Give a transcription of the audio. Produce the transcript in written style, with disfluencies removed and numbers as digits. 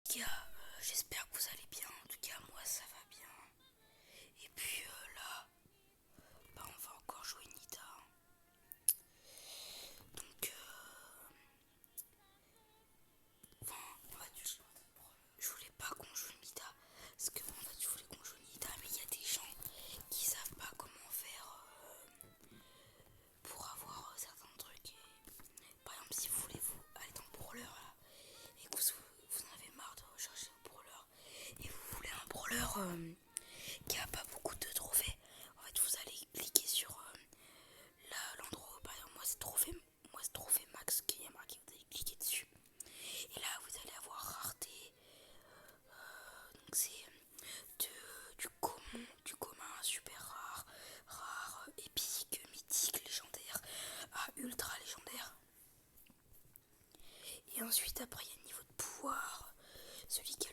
cas, j'espère que vous allez bien. En tout cas, moi ça va bien. Et puis là, on va encore jouer Nita. Donc, en fait, je voulais pas qu'on joue Nita. Parce que en fait, je voulais qu'on joue Nita, mais il y a des gens qui savent pas comment faire pour avoir certains trucs. Par exemple, si vous voulez vous aller dans le brawler là, et que vous en avez marre de rechercher le brawler, et vous voulez un brawler qui a pas beaucoup de trophées, en fait vous allez cliquer sur l'endroit où par exemple moi c'est trophée max qui est marqué, vous allez cliquer dessus et là vous allez avoir rareté, donc c'est du commun, super rare, épique, mythique, légendaire à ultra légendaire. Et ensuite après il y a le niveau de pouvoir, celui qui